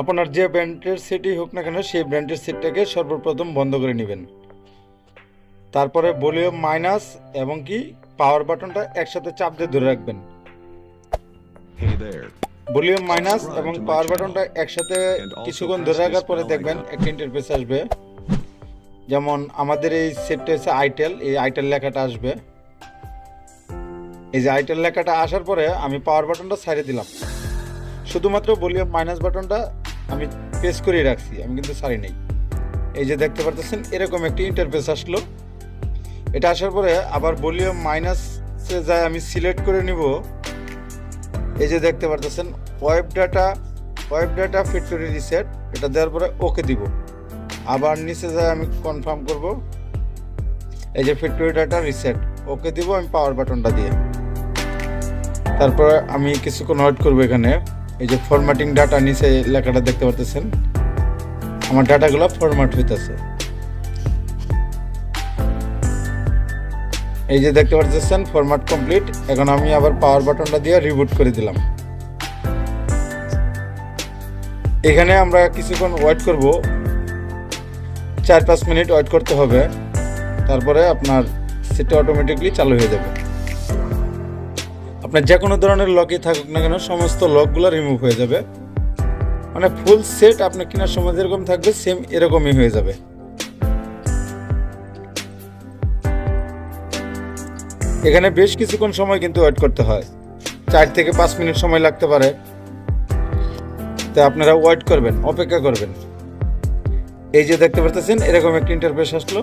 আপনার যে ব্র্যান্ডের সেটই হোক না কেন সেই ব্র্যান্ডের সেটটাকে সর্বপ্রথম বন্ধ করে নেবেন। তারপরে ভলিউম মাইনাস এবং কি পাওয়ার বাটনটা একসাথে চাপ দিয়ে ধরে রাখবেন। ভলিউম মাইনাস এবং পাওয়ার বাটনটা একসাথে কিছুক্ষণ ধরে রাখার পরে দেখবেন একটা ইন্টারফেস আসবে। যেমন আমাদের এই সেটটা হচ্ছে আইটেল, এই আইটেল লেখাটা আসবে। এই যে আইটেল লেখাটা আসার পরে আমি পাওয়ার বাটনটা ছাড়িয়ে দিলাম, শুধুমাত্র ভলিউম মাইনাস বাটনটা আমি প্রেস করে রাখছি, আমি কিন্তু ছাড়ি নেই। এই যে দেখতে পারতেছেন এরকম একটি ইন্টারফেস আসলো। এটা আসার পরে আবার ভলিউম মাইনাসে যায় আমি সিলেক্ট করে নিব। এই যে দেখতে পারতেছেন ওয়েব ডাটা ফ্যাক্টরি রিসেট, এটা দেওয়ার পরে ওকে দিব। আবার নিচে যায় আমি কনফার্ম করব। এই যে ফ্যাক্টরি ডাটা রিসেট, ওকে দিব আমি পাওয়ার বাটনটা দিয়ে। তারপরে আমি কিছুক্ষণ ওয়েট করবো। এখানে এই যে ফরম্যাটিং ডাটা নিচে লেখাটা দেখতে পারতেছেন, আমার ডাটাগুলো ফরম্যাট হইতেছে। এই যে দেখতে পাচ্ছেন ফরম্যাট কমপ্লিট। এখন আমি আবার পাওয়ার বাটনটা দিয়ে রিবুট করে দিলাম। এখানে আমরা কিছুক্ষণ ওয়েট করব, 4-5 মিনিট ওয়েট করতে হবে। তারপরে আপনার সেটটা অটোমেটিকলি চালু হয়ে যাবে। আপনার যে কোনো ধরনের লকই থাকুক না কেন সমস্ত লকগুলো রিমুভ হয়ে যাবে। মানে ফুল সেট আপনার কেনার সময় যেরকম থাকবে সেম এরকমই হয়ে যাবে। এখানে বেশ কিছুক্ষণ সময় কিন্তু ওয়েট করতে হয়, 4 থেকে 5 মিনিট সময় লাগতে পারে। তো আপনারা ওয়েট করবেন, অপেক্ষা করবেন। এই যে দেখতে পাচ্ছেন এরকম একটা ইন্টারফেস আসলো।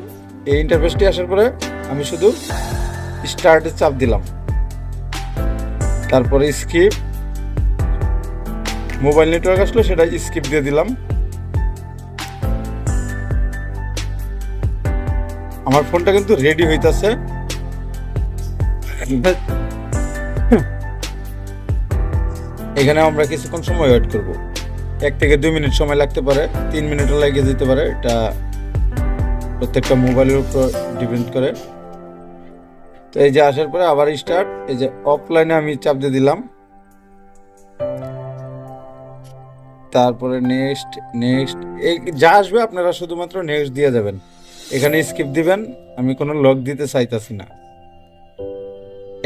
এই ইন্টারফেসটি আসার পরে আমি শুধু স্টার্টে চাপ দিলাম, তারপরে স্কিপ, মোবাইল নেটওয়ার্ক আসলো সেটা স্কিপ দিয়ে দিলাম। আমার ফোনটা কিন্তু রেডি হইতাছে। এখানে আমরা কিছুক্ষণ সময় ওয়েট করব, 1 থেকে 2 মিনিট সময় লাগতে পারে, 3 মিনিটও লাগিয়ে যেতে পারে। এটা প্রত্যেকটা মোবাইলের উপর ডিপেন্ড করে। তো এই যে আসার পরে আবার স্টার্ট, এই যে অফলাইনে আমি চাপ দিয়ে দিলাম। তারপরে নেক্সট এই যা আসবে আপনারা শুধুমাত্র নেক্সট দিয়ে যাবেন। এখানে স্কিপ দিবেন, আমি কোনো লক দিতে চাইতাছি না।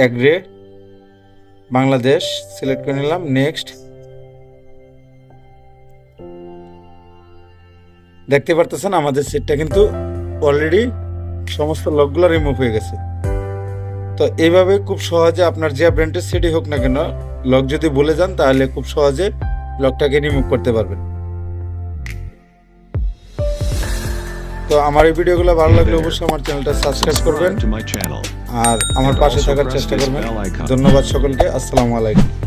এগ্রি বাংলাদেশ সিলেক্ট করে নিলাম, নেক্সট। দেখতে পারতেছেন আমাদের সেটটা কিন্তু অলরেডি সমস্ত লকগুলো রিমুভ হয়ে গেছে। তো এইভাবে খুব সহজে আপনার যে ব্র্যান্ডের সেটই হোক না কেন লক যদি ভুলে যান তাহলে খুব সহজে লকটাকে রিমুভ করতে পারবেন। তো আমার এই ভিডিওগুলো ভালো লাগলে অবশ্যই আমার চ্যানেলটা সাবস্ক্রাইব করবেন আর আমার পাশে থাকার চেষ্টা করবেন। ধন্যবাদ সকলকে। আসসালামু আলাইকুম।